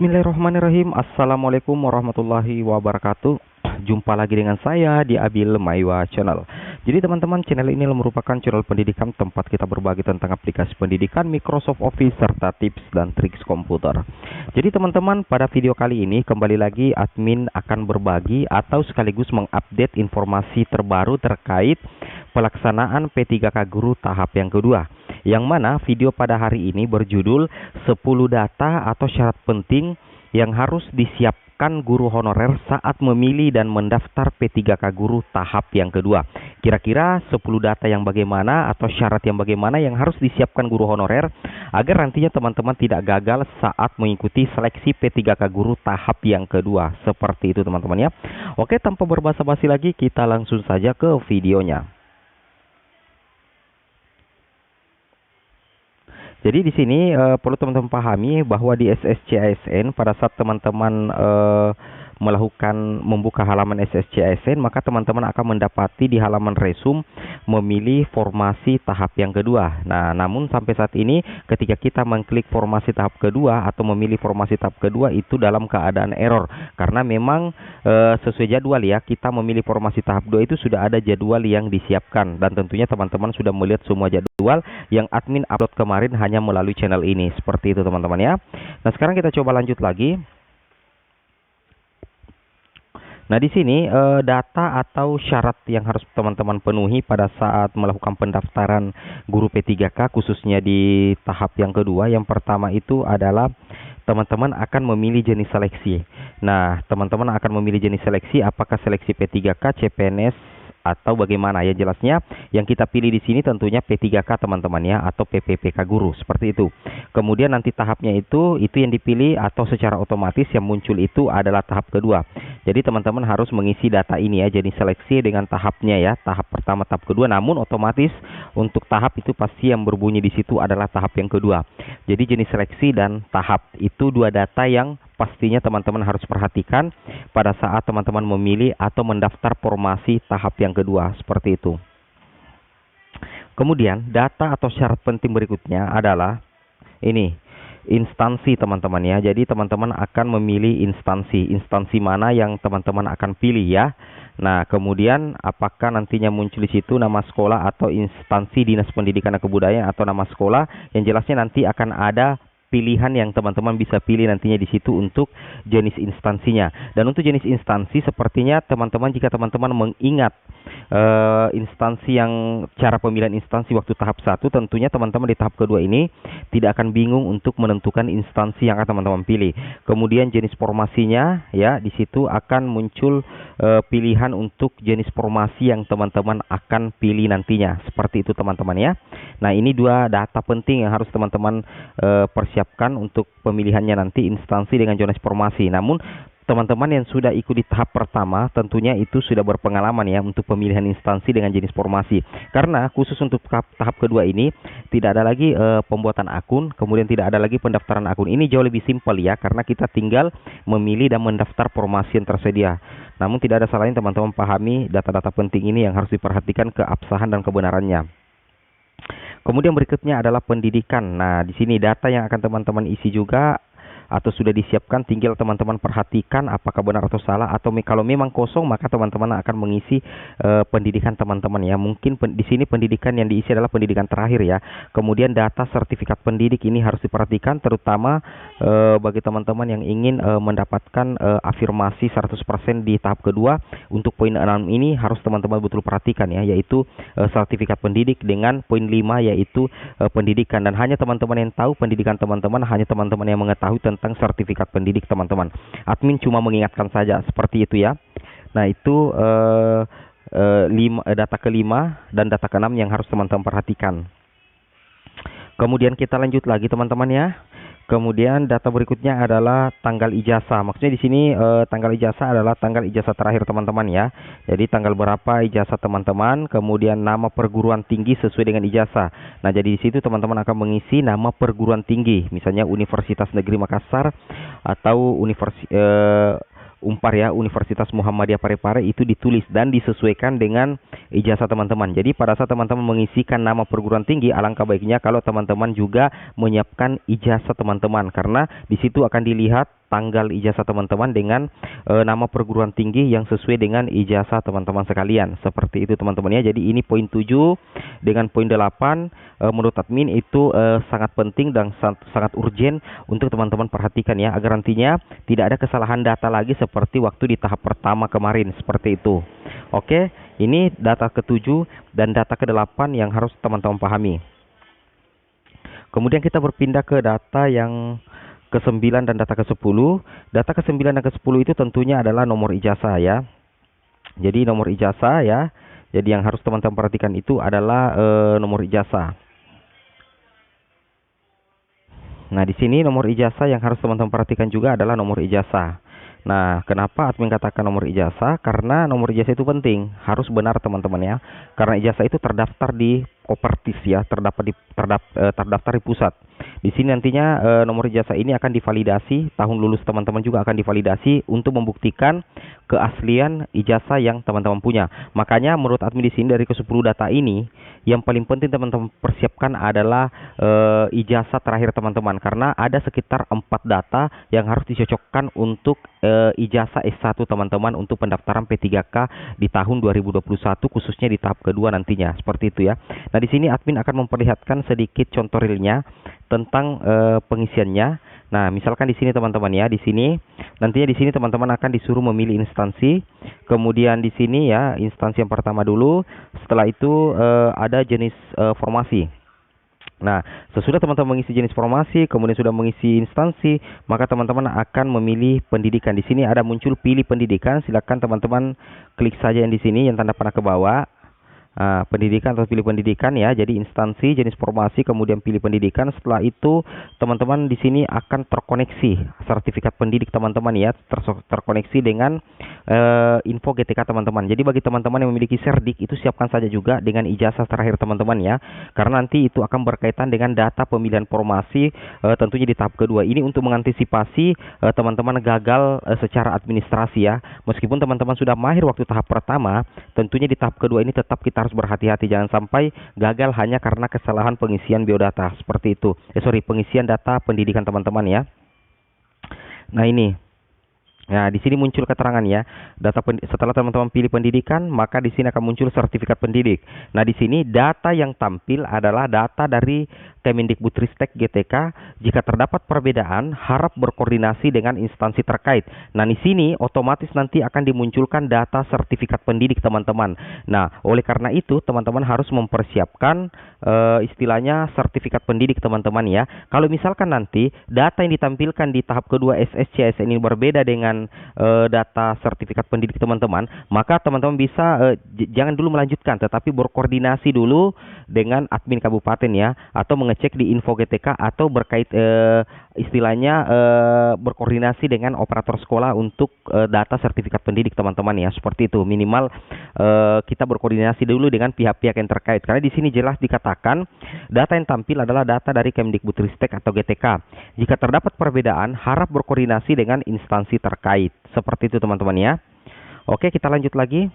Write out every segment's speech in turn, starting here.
Bismillahirrahmanirrahim. Assalamualaikum warahmatullahi wabarakatuh. Jumpa lagi dengan saya di Abil Maiwa Channel. Jadi teman-teman, channel ini merupakan channel pendidikan tempat kita berbagi tentang aplikasi pendidikan, Microsoft Office, serta tips dan triks komputer. Jadi teman-teman, pada video kali ini kembali lagi admin akan berbagi atau sekaligus mengupdate informasi terbaru terkait pelaksanaan P3K Guru tahap yang kedua. Yang mana video pada hari ini berjudul 10 data atau syarat penting yang harus disiapkan guru honorer saat memilih dan mendaftar P3K Guru tahap yang kedua. Kira-kira 10 data yang bagaimana atau syarat yang bagaimana yang harus disiapkan guru honorer agar nantinya teman-teman tidak gagal saat mengikuti seleksi P3K Guru tahap yang kedua. Seperti itu teman-teman ya. Oke, tanpa berbasa-basi lagi kita langsung saja ke videonya. Jadi di sini perlu teman-teman pahami bahwa di SSC-ASN pada saat teman-teman membuka halaman SSC-ASN, maka teman-teman akan mendapati di halaman resume memilih formasi tahap yang kedua. Nah, namun sampai saat ini ketika kita mengklik formasi tahap kedua atau memilih formasi tahap kedua itu dalam keadaan error karena memang sesuai jadwal ya, kita memilih formasi tahap 2 itu sudah ada jadwal yang disiapkan dan tentunya teman-teman sudah melihat semua jadwal yang admin upload kemarin hanya melalui channel ini. Seperti itu teman-teman ya. Nah, sekarang kita coba lanjut lagi. Nah, di sini data atau syarat yang harus teman-teman penuhi pada saat melakukan pendaftaran guru P3K khususnya di tahap yang kedua. Yang pertama itu adalah teman-teman akan memilih jenis seleksi. Nah, teman-teman akan memilih jenis seleksi apakah seleksi P3K, CPNS atau bagaimana ya. Jelasnya yang kita pilih di sini tentunya P3K teman-teman ya, atau PPPK Guru seperti itu. Kemudian nanti tahapnya itu yang dipilih atau secara otomatis yang muncul itu adalah tahap kedua. Jadi teman-teman harus mengisi data ini ya, jenis seleksi dengan tahapnya ya, tahap pertama, tahap kedua. Namun otomatis untuk tahap itu pasti yang berbunyi di situ adalah tahap yang kedua. Jadi jenis seleksi dan tahap itu dua data yang pastinya teman-teman harus perhatikan pada saat teman-teman memilih atau mendaftar formasi tahap yang kedua seperti itu. Kemudian data atau syarat penting berikutnya adalah ini, instansi teman-teman ya. Jadi teman-teman akan memilih instansi mana yang teman-teman akan pilih ya. Nah, kemudian apakah nantinya muncul di situ nama sekolah atau instansi Dinas Pendidikan dan Kebudayaan atau nama sekolah, yang jelasnya nanti akan ada pilihan yang teman-teman bisa pilih nantinya di situ untuk jenis instansinya. Dan untuk jenis instansi sepertinya teman-teman, jika teman-teman mengingat instansi yang cara pemilihan instansi waktu tahap 1, tentunya teman-teman di tahap kedua ini tidak akan bingung untuk menentukan instansi yang akan teman-teman pilih. Kemudian jenis formasinya ya, di situ akan muncul pilihan untuk jenis formasi yang teman-teman akan pilih nantinya. Seperti itu teman-teman ya. Nah, ini dua data penting yang harus teman-teman persiapkan untuk pemilihannya nanti, instansi dengan jenis formasi. Namun teman-teman yang sudah ikut di tahap pertama tentunya itu sudah berpengalaman ya untuk pemilihan instansi dengan jenis formasi. Karena khusus untuk tahap kedua ini tidak ada lagi pembuatan akun, kemudian tidak ada lagi pendaftaran akun. Ini jauh lebih simpel ya, karena kita tinggal memilih dan mendaftar formasi yang tersedia. Namun tidak ada salahnya teman-teman pahami data-data penting ini yang harus diperhatikan keabsahan dan kebenarannya. Kemudian berikutnya adalah pendidikan. Nah, di sini data yang akan teman-teman isi juga atau sudah disiapkan, tinggal teman-teman perhatikan apakah benar atau salah, atau kalau memang kosong maka teman-teman akan mengisi pendidikan teman-teman ya. Mungkin di sini pendidikan yang diisi adalah pendidikan terakhir ya. Kemudian data sertifikat pendidik ini harus diperhatikan, terutama bagi teman-teman yang ingin mendapatkan afirmasi 100% di tahap kedua. Untuk poin 6 ini harus teman-teman betul perhatikan ya, yaitu sertifikat pendidik dengan poin 5 yaitu pendidikan. Dan hanya teman-teman yang tahu pendidikan teman-teman, hanya teman-teman yang mengetahui tentang sertifikat pendidik teman-teman. Admin cuma mengingatkan saja seperti itu ya. Nah, itu data kelima dan data keenam yang harus teman-teman perhatikan. Kemudian kita lanjut lagi teman-teman ya. Kemudian data berikutnya adalah tanggal ijazah. Maksudnya di sini tanggal ijazah adalah tanggal ijazah terakhir teman-teman ya. Jadi tanggal berapa ijazah teman-teman, kemudian nama perguruan tinggi sesuai dengan ijazah. Nah, jadi di situ teman-teman akan mengisi nama perguruan tinggi, misalnya Universitas Negeri Makassar atau Unpar ya, Universitas Muhammadiyah Parepare, itu ditulis dan disesuaikan dengan ijazah teman-teman. Jadi pada saat teman-teman mengisikan nama perguruan tinggi, alangkah baiknya kalau teman-teman juga menyiapkan ijazah teman-teman, karena di situ akan dilihat tanggal ijazah teman-teman dengan nama perguruan tinggi yang sesuai dengan ijazah teman-teman sekalian. Seperti itu teman-teman ya. Jadi ini poin 7 dengan poin 8 menurut admin itu sangat penting dan sangat urgent untuk teman-teman perhatikan ya, agar nantinya tidak ada kesalahan data lagi seperti waktu di tahap pertama kemarin seperti itu. Oke, ini data ke-7 dan data ke-8 yang harus teman-teman pahami. Kemudian kita berpindah ke data yang ke-9 dan data ke-10. Data ke-9 dan ke-10 itu tentunya adalah nomor ijazah ya. Jadi nomor ijazah ya. Jadi yang harus teman-teman perhatikan itu adalah nomor ijazah. Nah, di sini nomor ijazah yang harus teman-teman perhatikan juga adalah nomor ijazah. Nah, kenapa admin katakan nomor ijazah? Karena nomor ijazah itu penting, harus benar teman-teman ya. Karena ijazah itu terdaftar di Kopertis ya, terdaftar di pusat. Di sini nantinya nomor ijazah ini akan divalidasi, tahun lulus teman-teman juga akan divalidasi untuk membuktikan keaslian ijazah yang teman-teman punya. Makanya menurut admin di sini dari ke-10 data ini, yang paling penting teman-teman persiapkan adalah ijazah terakhir teman-teman, karena ada sekitar 4 data yang harus dicocokkan untuk ijazah S1 teman-teman untuk pendaftaran P3K di tahun 2021 khususnya di tahap kedua nantinya. Seperti itu ya. Nah, di sini admin akan memperlihatkan sedikit contoh realnya tentang pengisiannya. Nah, misalkan di sini teman-teman ya, di sini nantinya di sini teman-teman akan disuruh memilih instansi. Kemudian di sini ya, instansi yang pertama dulu. Setelah itu ada jenis formasi. Nah, sesudah teman-teman mengisi jenis formasi, kemudian sudah mengisi instansi, maka teman-teman akan memilih pendidikan. Di sini ada muncul pilih pendidikan. Silakan teman-teman klik saja yang di sini yang tanda panah ke bawah. Pendidikan atau pilih pendidikan ya. Jadi instansi, jenis formasi, kemudian pilih pendidikan. Setelah itu teman-teman di sini akan terkoneksi sertifikat pendidik teman-teman ya, terkoneksi dengan info GTK teman-teman. Jadi bagi teman-teman yang memiliki Serdik itu siapkan saja juga dengan ijazah terakhir teman-teman ya, karena nanti itu akan berkaitan dengan data pemilihan formasi tentunya di tahap kedua. Ini untuk mengantisipasi teman-teman gagal secara administrasi ya. Meskipun teman-teman sudah mahir waktu tahap pertama, tentunya di tahap kedua ini tetap kita harus berhati-hati, jangan sampai gagal hanya karena kesalahan pengisian biodata seperti itu. Pengisian data pendidikan teman-teman ya. Nah, ini. Nah, di sini muncul keterangan ya. Setelah teman-teman pilih pendidikan, maka di sini akan muncul sertifikat pendidik. Nah, di sini data yang tampil adalah data dari Kemendikbudristek GTK. Jika terdapat perbedaan, harap berkoordinasi dengan instansi terkait. Nah, di sini otomatis nanti akan dimunculkan data sertifikat pendidik teman-teman. Nah, oleh karena itu teman-teman harus mempersiapkan istilahnya sertifikat pendidik teman-teman ya. Kalau misalkan nanti data yang ditampilkan di tahap kedua SSCSN ini berbeda dengan data sertifikat pendidik teman-teman, maka teman-teman bisa jangan dulu melanjutkan, tetapi berkoordinasi dulu dengan admin kabupaten ya, atau mengecek di info GTK, atau berkait istilahnya berkoordinasi dengan operator sekolah untuk data sertifikat pendidik teman-teman ya. Seperti itu, minimal kita berkoordinasi dulu dengan pihak-pihak yang terkait, karena di sini jelas dikatakan data yang tampil adalah data dari Kemendikbudristek atau GTK. Jika terdapat perbedaan, harap berkoordinasi dengan instansi terkait. Seperti itu teman-teman ya. Oke, kita lanjut lagi.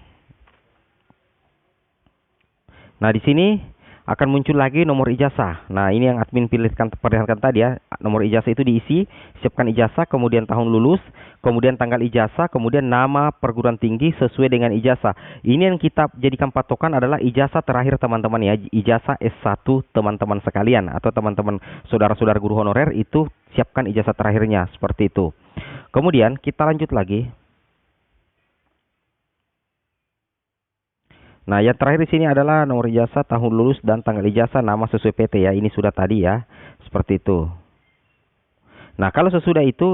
Nah, di sini akan muncul lagi nomor ijazah. Nah, ini yang admin perlihatkan tadi ya. Nomor ijazah itu diisi, siapkan ijazah, kemudian tahun lulus, kemudian tanggal ijazah, kemudian nama perguruan tinggi sesuai dengan ijazah. Ini yang kita jadikan patokan adalah ijazah terakhir teman-teman ya. Ijazah S1 teman-teman sekalian, atau teman-teman saudara-saudara guru honorer itu siapkan ijazah terakhirnya. Seperti itu. Kemudian kita lanjut lagi. Nah, yang terakhir di sini adalah nomor ijazah, tahun lulus, dan tanggal ijazah, nama sesuai PT ya. Ini sudah tadi ya. Seperti itu. Nah, kalau sesudah itu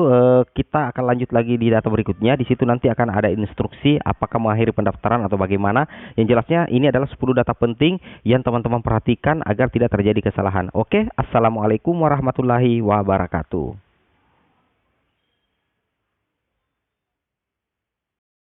kita akan lanjut lagi di data berikutnya. Di situ nanti akan ada instruksi apakah mengakhiri pendaftaran atau bagaimana. Yang jelasnya ini adalah 10 data penting yang teman-teman perhatikan agar tidak terjadi kesalahan. Oke, assalamualaikum warahmatullahi wabarakatuh.